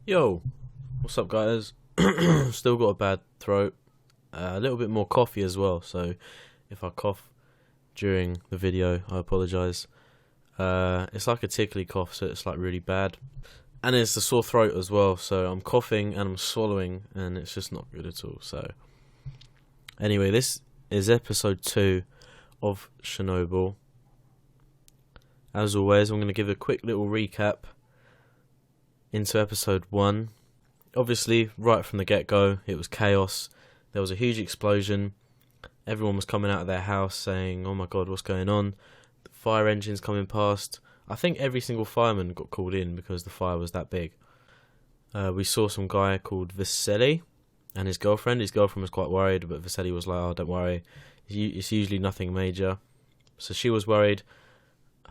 Yo, what's up, guys? Still got a bad throat, a little bit more coffee as well. So if I cough during the video, I apologise. It's like a tickly cough, so it's like really bad, and it's a sore throat as well. So I'm coughing and I'm swallowing, and it's just not good at all. So anyway, this is episode 2 of Chernobyl. As always, I'm going to give a quick little recap into episode 1. Obviously, right from the get-go, it was chaos. There was a huge explosion. Everyone was coming out of their house saying, "Oh my god, what's going on?" The fire engines coming past. I think every single fireman got called in because the fire was that big. We saw some guy called Vasily and his girlfriend. His girlfriend was quite worried, but Vasily was like, "Oh, don't worry. It's usually nothing major." So she was worried.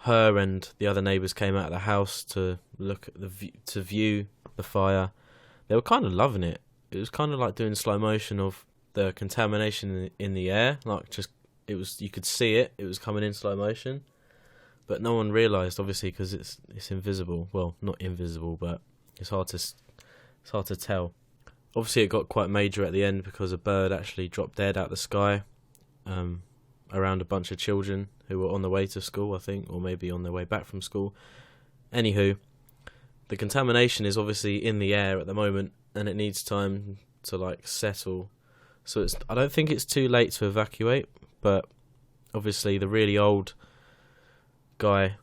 Her and the other neighbours came out of the house to look at to view the fire. They were kind of loving it. It was kind of like doing slow motion of the contamination in the air. Like you could see it. It was coming in slow motion, but no one realised, obviously, because it's invisible. Well, not invisible, but it's hard to tell. Obviously, it got quite major at the end because a bird actually dropped dead out the sky, around a bunch of children who were on the way to school, I think, or maybe on their way back from school. Anywho, the contamination is obviously in the air at the moment, and it needs time to settle. So I don't think it's too late to evacuate, but obviously the really old guy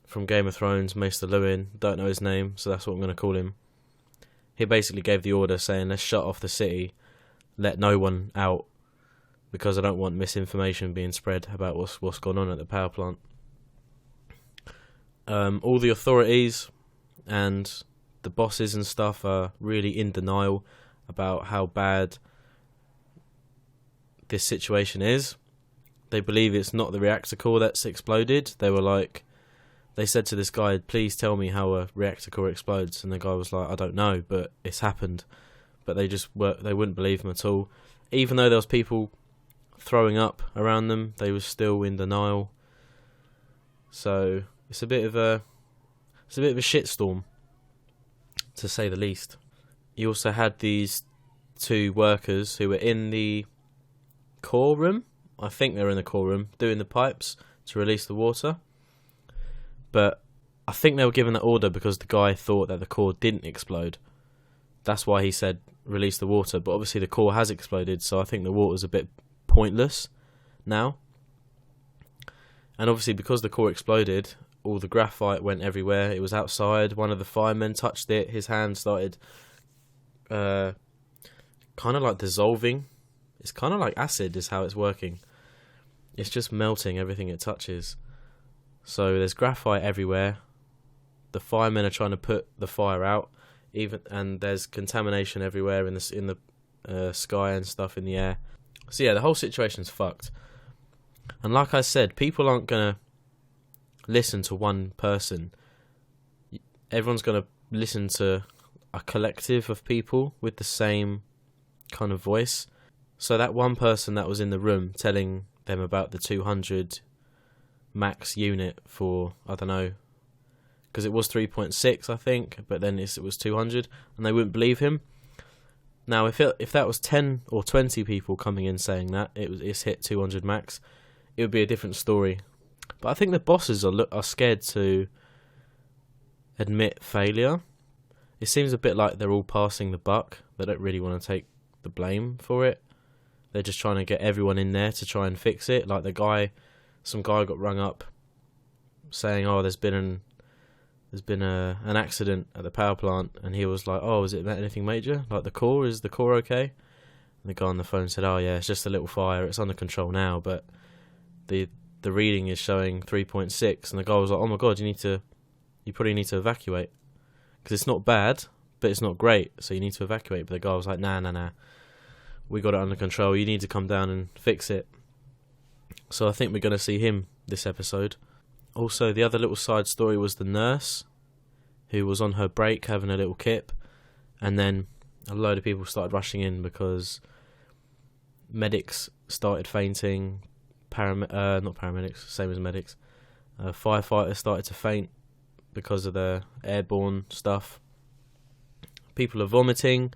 from Game of Thrones, Maester Lewin, don't know his name, so that's what I'm going to call him. He basically gave the order saying, "Let's shut off the city, let no one out, because I don't want misinformation being spread about what's gone on at the power plant." All the authorities and the bosses and stuff are really in denial about how bad this situation is. They believe it's not the reactor core that's exploded. They said to this guy, "Please tell me how a reactor core explodes," and the guy was like, "I don't know, but it's happened." But they wouldn't believe him at all. Even though there was people throwing up around them, they were still in denial. So it's a bit of a shitstorm, to say the least. You also had these 2 workers who were in the core room. I think they were in the core room doing the pipes to release the water. But I think they were given that order because the guy thought that the core didn't explode. That's why he said release the water. But obviously the core has exploded, so I think the water's a bit pointless now. And obviously because the core exploded, all the graphite went everywhere. It was outside. One of the firemen touched it. His hand started kind of like dissolving. It's kind of like acid is how it's working. It's just melting everything it touches. So there's graphite everywhere. The firemen are trying to put the fire out, and there's contamination everywhere in the sky and stuff in the air. So yeah, the whole situation's fucked. And like I said, people aren't going to listen to one person. Everyone's going to listen to a collective of people with the same kind of voice. So that one person that was in the room telling them about the 200 max unit for, I don't know, because it was 3.6 I think, but then it was 200, and they wouldn't believe him. Now, if that was 10 or 20 people coming in saying that it's hit 200 max, it would be a different story. But I think the bosses are scared to admit failure. It seems a bit like they're all passing the buck. They don't really want to take the blame for it. They're just trying to get everyone in there to try and fix it. Like some guy got rung up saying, "Oh, there's been an accident at the power plant," and he was like, "Oh, is it anything major? Like is the core okay?" And the guy on the phone said, "Oh yeah, it's just a little fire. It's under control now, but the reading is showing 3.6." And the guy was like, "Oh my god, you probably need to evacuate, because it's not bad, but it's not great, so you need to evacuate." But the guy was like, nah, we got it under control. You need to come down and fix it." So I think we're going to see him this episode. Also, the other little side story was the nurse who was on her break having a little kip, and then a load of people started rushing in because medics started fainting. Not paramedics, same as medics. Firefighters started to faint because of the airborne stuff. People are vomiting.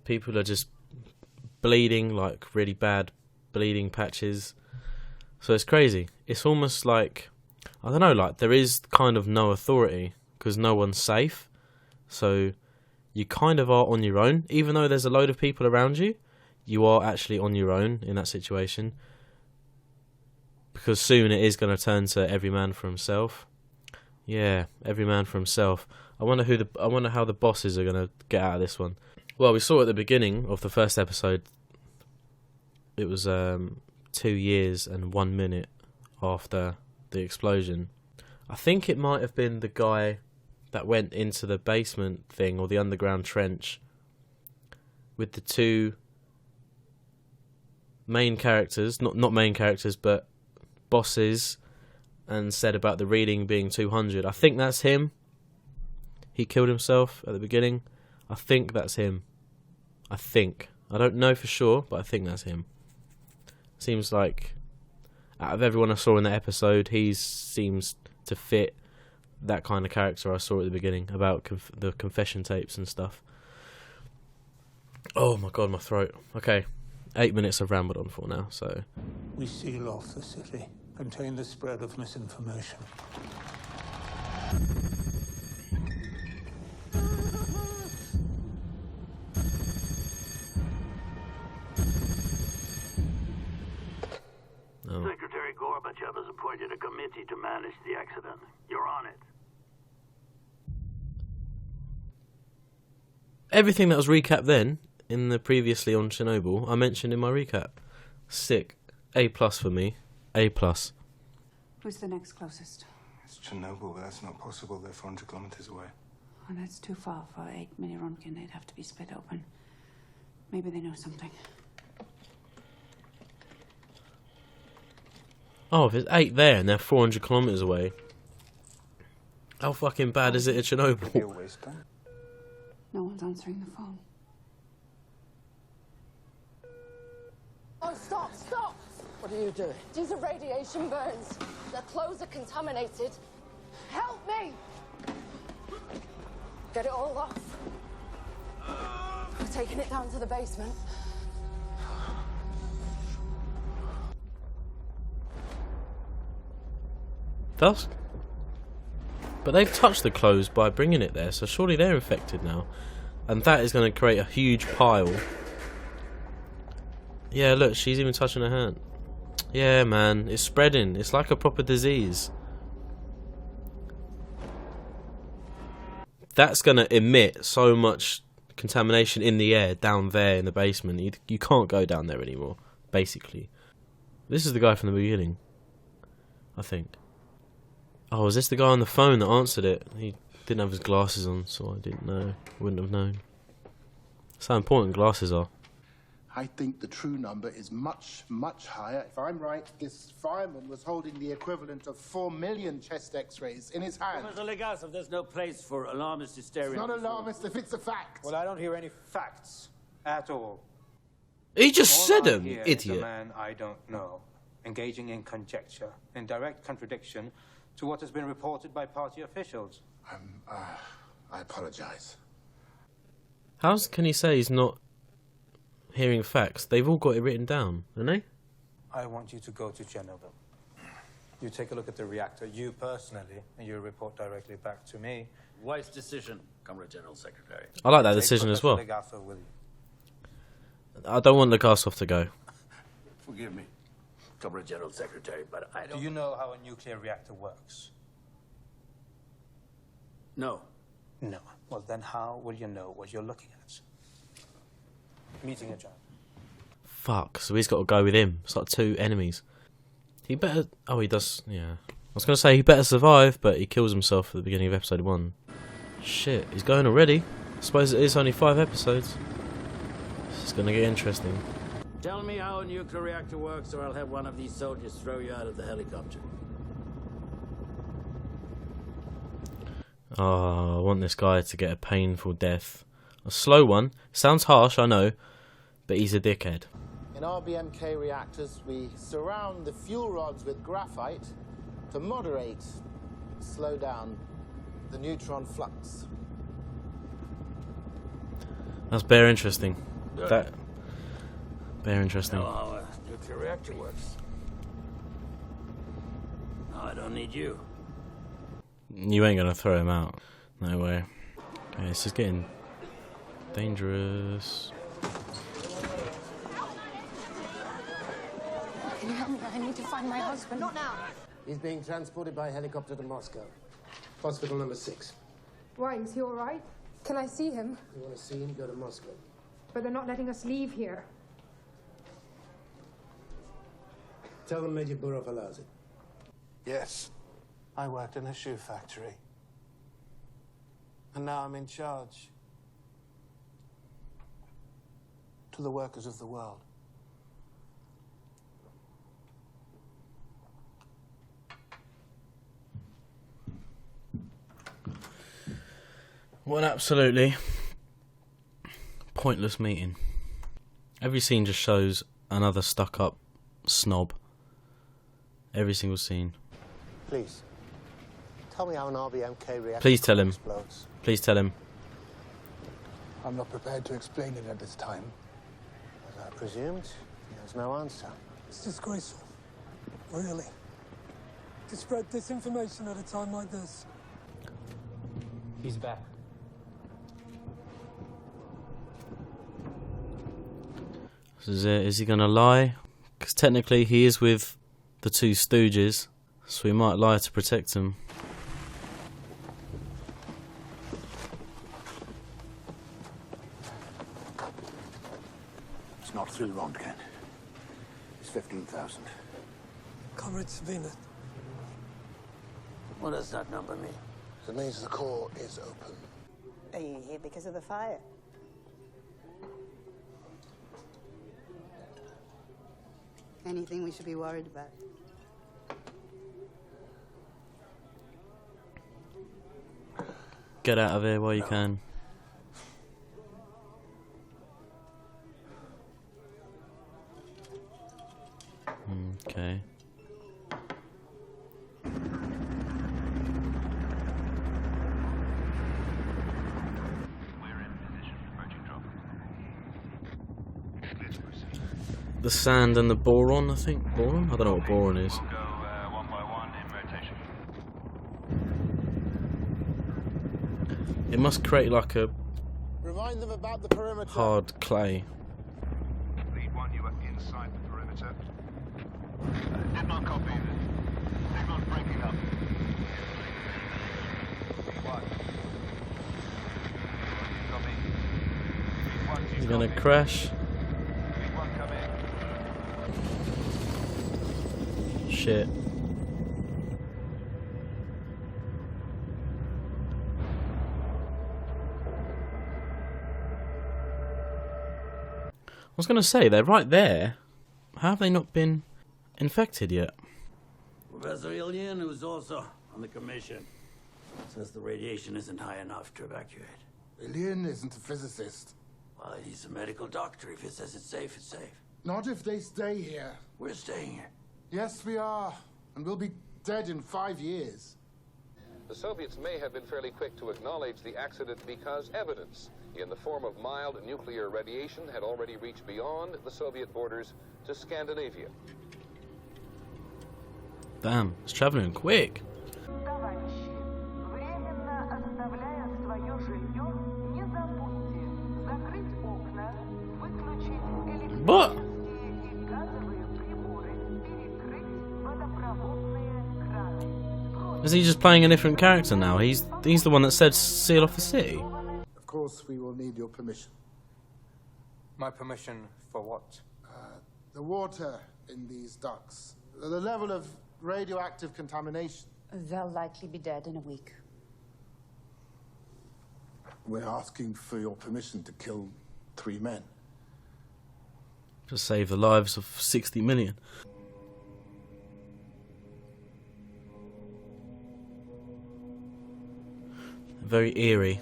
People are just bleeding, like really bad bleeding patches. So it's crazy. It's almost like, I don't know, like there is kind of no authority because no one's safe. So you kind of are on your own. Even though there's a load of people around you, you are actually on your own in that situation. Because soon it is going to turn to every man for himself. Yeah, every man for himself. I wonder how the bosses are going to get out of this one. Well, we saw at the beginning of the first episode, it was 2 years and 1 minute after the explosion. I think it might have been the guy that went into the basement thing or the underground trench with the two main characters, not main characters, but bosses, and said about the reading being 200. I think that's him. He killed himself at the beginning. I think that's him. I think. I don't know for sure, but I think that's him. Seems like, out of everyone I saw in that episode, he seems to fit that kind of character I saw at the beginning, about the confession tapes and stuff. Oh my god, my throat. Okay, 8 minutes I've rambled on for now, so... We seal off the city, contain the spread of misinformation. Secretary Gorbachev has appointed a committee to manage the accident. You're on it. Everything that was recapped then, in the previously on Chernobyl, I mentioned in my recap. Sick. A+ for me. A+. Who's the next closest? It's Chernobyl, but that's not possible. They're 400 kilometers away. Oh, that's too far for 8 mini Rontgen. They'd have to be split open. Maybe they know something. Oh, if it's 8 there and they're 400 kilometers away, how fucking bad is it at Chernobyl? No one's answering the phone. Oh, stop, stop! What are you doing? These are radiation burns. Their clothes are contaminated. Help me! Get it all off. We're taking it down to the basement. But they've touched the clothes by bringing it there, so surely they're infected now. And that is going to create a huge pile. Yeah, look, she's even touching her hand. Yeah, man, it's spreading. It's like a proper disease. That's going to emit so much contamination in the air down there in the basement. You can't go down there anymore, basically. This is the guy from the beginning, I think. Oh, is this the guy on the phone that answered it? He didn't have his glasses on, so I didn't know. Wouldn't have known. That's how important glasses are. I think the true number is much, much higher. If I'm right, this fireman was holding the equivalent of 4 million chest x-rays in his hand. Mr. Legasov, there's no place for alarmist hysteria. It's not alarmist if it's a fact. Well, I don't hear any facts at all. He just said them, Is idiot. a man I don't know, engaging in conjecture, in direct contradiction to what has been reported by party officials. I apologize. How can he say he's not hearing facts? They've all got it written down, haven't they? I want you to go to Chernobyl. You take a look at the reactor, you personally, and you report directly back to me. Wise decision, Comrade General Secretary. I like that decision as well. Legasov with you. I don't want Legasov to go. Forgive me, Comrade General Secretary, but I don't... Do you know how a nuclear reactor works? No. No. Well, then how will you know what you're looking at? Meeting a giant. Fuck, so he's got to go with him. It's like two enemies. He better... Oh, he does... Yeah. I was going to say he better survive, but he kills himself at the beginning of episode 1. Shit, he's going already. I suppose it is only 5 episodes. This is going to get interesting. Tell me how a nuclear reactor works, or I'll have one of these soldiers throw you out of the helicopter. Oh, I want this guy to get a painful death. A slow one. Sounds harsh, I know, but he's a dickhead. In RBMK reactors, we surround the fuel rods with graphite to moderate, slow down the neutron flux. That's bare interesting. That bare interesting. Know how a nuclear reactor works. No, I don't need you. You ain't gonna throw him out. No way. Okay, this is getting dangerous. Can you help me? I need to find my husband. Not now. He's being transported by helicopter to Moscow. Hospital number 6. Why? Is he all right? Can I see him? You want to see him? Go to Moscow. But they're not letting us leave here. Tell them Major Burov allows it. Yes. I worked in a shoe factory. And now I'm in charge. To the workers of the world. What an absolutely pointless meeting. Every scene just shows another stuck-up snob. Every single scene. Please. Tell me how an RBMK reactor Please tell him. explodes. Please tell him. I'm not prepared to explain it at this time. As I presumed, he has no answer. It's disgraceful. Really. To spread disinformation at a time like this. He's back. This is it. Is he gonna lie? Because technically he is with the two stooges, so he might lie to protect them. It's not through Röntgen. It's 15,000. Comrade Zenith. What does that number mean? It means the core is open. Are you here because of the fire? Anything we should be worried about? Get out of here while you can. Okay. The sand and the boron, I think. Boron? I don't know what boron is. It must create like a Remind them about the perimeter. hard clay. Lead 1, you are inside the perimeter. Did not copy. Signal's breaking up. Lead 1. Copy. Lead 1, Is it gonna crash? Lead 1, come in. Shit. I was going to say, they're right there. How have they not been infected yet? Professor Ilian, who's also on the commission, says the radiation isn't high enough to evacuate. Ilian isn't a physicist. Well, he's a medical doctor. If he says it's safe, it's safe. Not if they stay here. We're staying here. Yes, we are. And we'll be dead in 5 years. The Soviets may have been fairly quick to acknowledge the accident because evidence in the form of mild nuclear radiation had already reached beyond the Soviet borders to Scandinavia. Damn, it's travelling quick. What? Is he just playing a different character now? He's the one that said seal off the city. Of course, we will need your permission. My permission for what? The water in these ducts, the level of radioactive contamination. They'll likely be dead in a week. We're asking for your permission to kill 3 men. To save the lives of 60 million. Very eerie.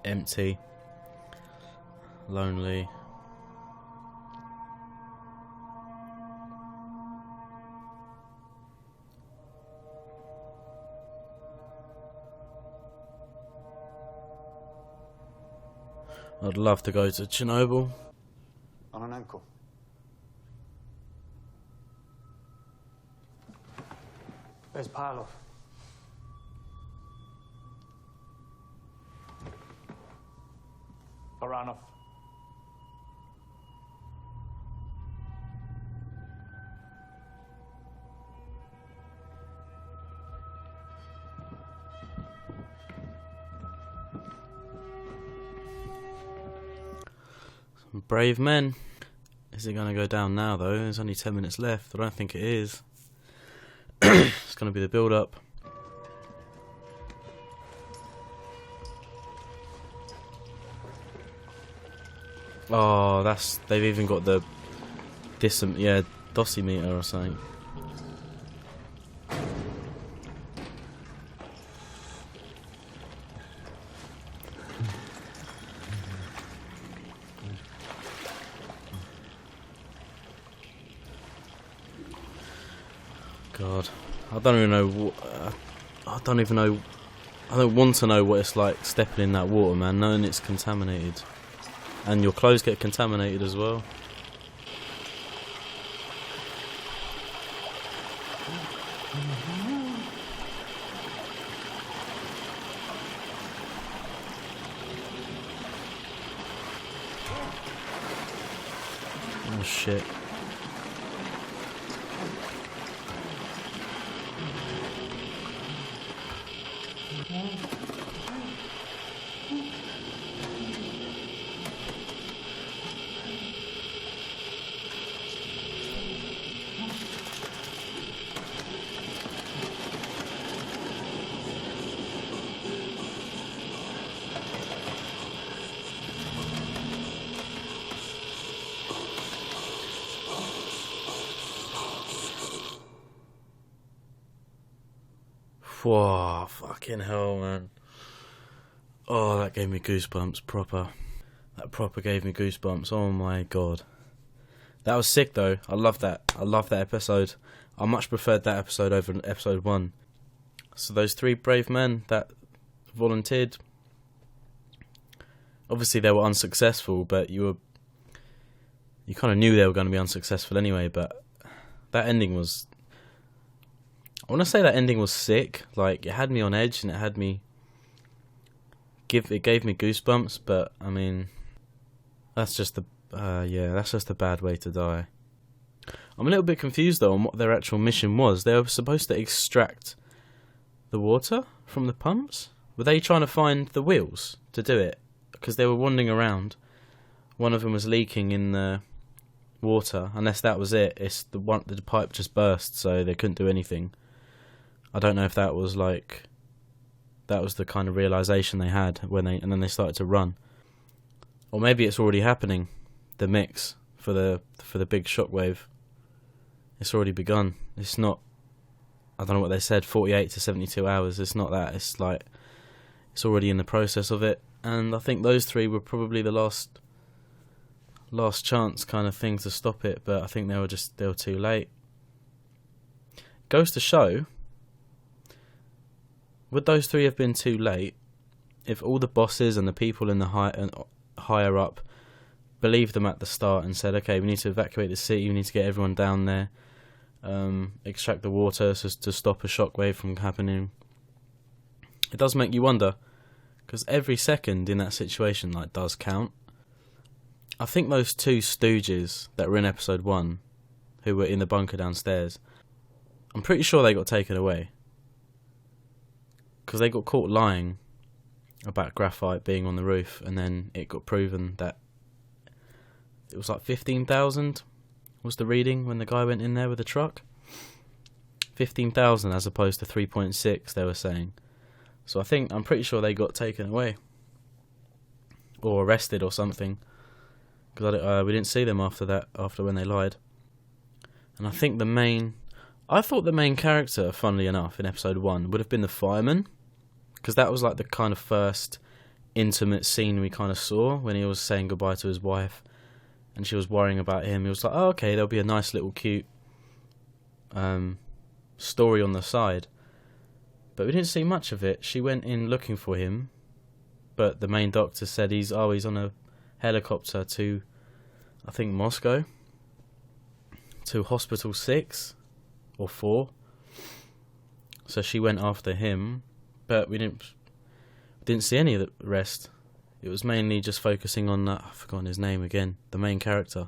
Empty. Lonely. I'd love to go to Chernobyl. On an ankle. Where's Parlov? Baranov. Some brave men. Is it going to go down now, though? There's only 10 minutes left. I don't think it is. It's going to be the build-up. Oh, they've even got the dosimeter or something. God, I don't even know. I don't want to know what it's like stepping in that water, man. Knowing it's contaminated, and your clothes get contaminated as well. Oh shit. Whoa, fucking hell, man. Oh, that gave me goosebumps, proper. That proper gave me goosebumps, oh my god. That was sick, though. I love that. I love that episode. I much preferred that episode over episode 1. So those 3 brave men that volunteered, obviously they were unsuccessful, but you kind of knew they were going to be unsuccessful anyway, but that ending was... I want to say that ending was sick. Like, it had me on edge, and it gave me goosebumps. But I mean, that's just a bad way to die. I'm a little bit confused though on what their actual mission was. They were supposed to extract the water from the pumps. Were they trying to find the wheels to do it? Because they were wandering around. One of them was leaking in the water. Unless that was it. It's the pipe just burst, so they couldn't do anything. I don't know if that was the kind of realization they had and then they started to run, or maybe it's already happening. The mix for the big shockwave, it's already begun. It's not. I don't know what they said. 48 to 72 hours. It's not that. It's like it's already in the process of it. And I think those 3 were probably the last chance kind of thing to stop it. But I think they were too late. Goes to show. Would those 3 have been too late if all the bosses and the people in the higher up believed them at the start and said, okay, we need to evacuate the city, we need to get everyone down there, extract the water to stop a shockwave from happening? It does make you wonder, because every second in that situation does count. I think those 2 stooges that were in episode 1, who were in the bunker downstairs, I'm pretty sure they got taken away. Because they got caught lying about graphite being on the roof, and then it got proven that it was like 15,000 was the reading when the guy went in there with the truck. 15,000 as opposed to 3.6 they were saying. So I'm pretty sure they got taken away or arrested or something, because we didn't see them after when they lied. And I thought the main character, funnily enough, in episode 1 would have been the fireman, because that was like the kind of first intimate scene we kind of saw when he was saying goodbye to his wife and she was worrying about him. He was like, oh, okay, there'll be a nice little cute story on the side. But we didn't see much of it. She went in looking for him, but the main doctor said he's on helicopter to, I think, Moscow, to Hospital 6 or 4. So she went after him, but we didn't see any of the rest. It was mainly just focusing on that. I've forgotten his name again. The main character.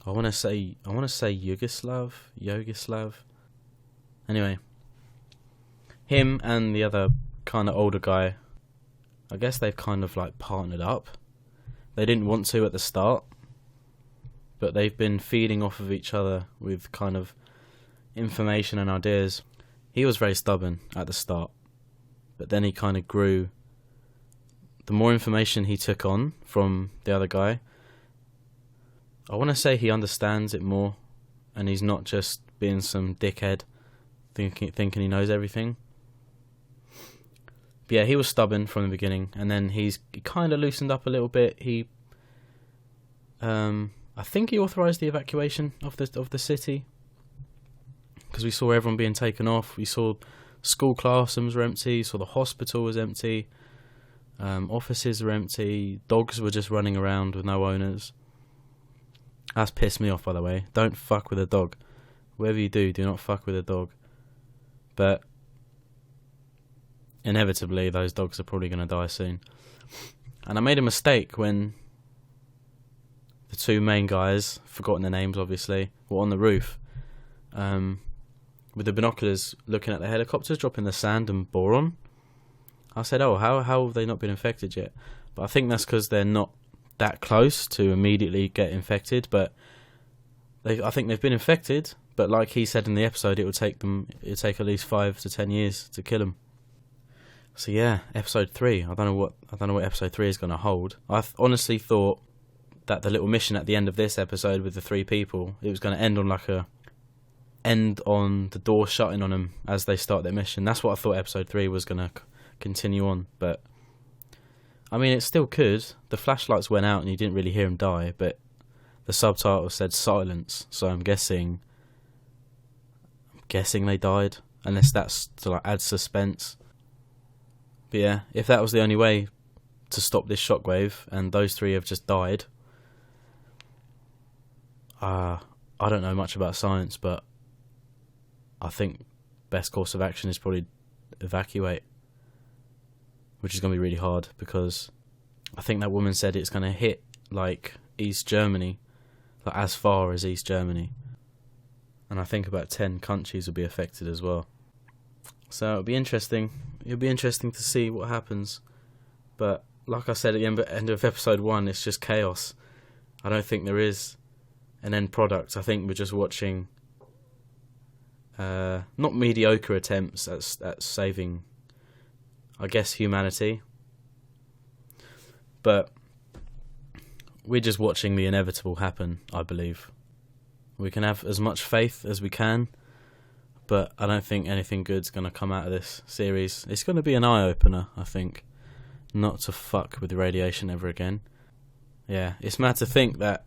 I want to say Yugoslav. Anyway, him and the other kind of older guy, I guess they've kind of like partnered up. They didn't want to at the start, but they've been feeding off of each other with kind of information and ideas. He was very stubborn at the start, but then he kind of grew. The more information he took on from the other guy, I want to say he understands it more, and he's not just being some dickhead thinking he knows everything. But yeah, he was stubborn from the beginning, and then he kind of loosened up a little bit. I think he authorised the evacuation of the city, because we saw everyone being taken off. We saw school classrooms were empty, saw the hospital was empty, offices were empty, dogs were just running around with no owners. That's pissed me off, by the way. Don't fuck with a dog. Whatever you do not fuck with a dog. But inevitably, those dogs are probably going to die soon. And I made a mistake when the two main guys, forgotten their names obviously, were on the roof with the binoculars looking at the helicopters dropping the sand and boron. I said, oh, how have they not been infected yet? But I think that's because they're not that close to immediately get infected, but I think they've been infected, but like he said in the episode, it would take at least 5 to 10 years to kill them. So yeah, episode 3. I don't know what episode 3 is going to hold. I honestly thought that the little mission at the end of this episode with the 3 people, it was going to end on the door shutting on them as they start their mission. That's what I thought episode 3 was going to continue on, but I mean, it still could. The flashlights went out and you didn't really hear him die, but the subtitle said silence, so I'm guessing they died, unless that's to like add suspense. But yeah, if that was the only way to stop this shockwave and those 3 have just died, I don't know much about science, but I think best course of action is probably evacuate, which is going to be really hard, because I think that woman said it's going to hit like East Germany, like as far as East Germany, and I think about 10 countries will be affected as well. So it'll be interesting. It'll be interesting to see what happens. But like I said at the end of episode 1, it's just chaos. I don't think there is an end product. I think we're just watching not mediocre attempts at saving, I guess, humanity, but we're just watching the inevitable happen, I believe. We can have as much faith as we can, but I don't think anything good's going to come out of this series. It's going to be an eye-opener, I think, not to fuck with the radiation ever again. Yeah, it's mad to think that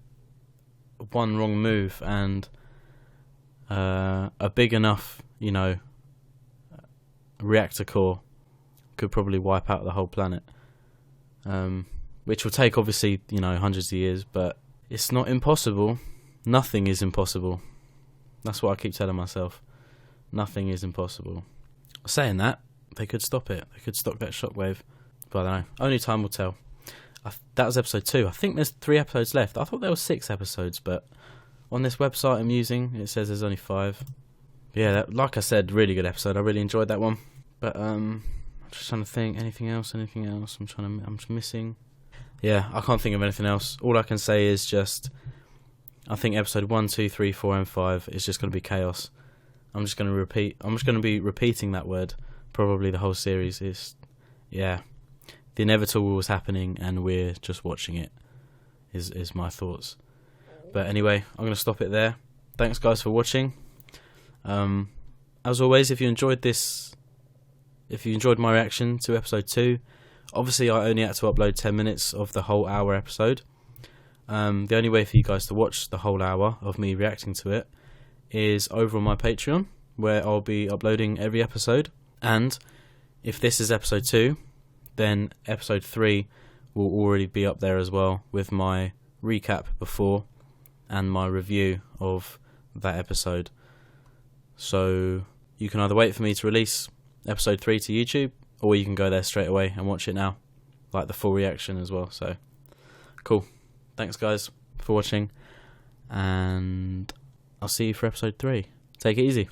one wrong move and a big enough, reactor core could probably wipe out the whole planet, which will take obviously hundreds of years, but it's not impossible. Nothing is impossible. That's what I keep telling myself. Nothing is impossible. Saying that, they could stop it. They could stop that shockwave, but I don't know. Only time will tell. That was episode 2. I think there's 3 episodes left. I thought there were 6 episodes, but on this website I'm using, it says there's only 5. Yeah, like I said, really good episode. I really enjoyed that one. But I'm just trying to think. Anything else? I'm missing. Yeah, I can't think of anything else. All I can say is just, I think episode 1, 2, 3, 4, and 5 is just going to be chaos. I'm just going to be repeating that word probably the whole series. The inevitable was happening and we're just watching it, is my thoughts. But anyway, I'm going to stop it there. Thanks guys for watching. As always, if you enjoyed my reaction to episode 2, obviously I only had to upload 10 minutes of the whole hour episode. The only way for you guys to watch the whole hour of me reacting to it is over on my Patreon, where I'll be uploading every episode. And if this is episode 2, then episode 3 will already be up there as well, with my recap before and my review of that episode. So you can either wait for me to release episode 3 to YouTube, or you can go there straight away and watch it now, like the full reaction as well. So cool. Thanks guys for watching, and I'll see you for episode 3. Take it easy.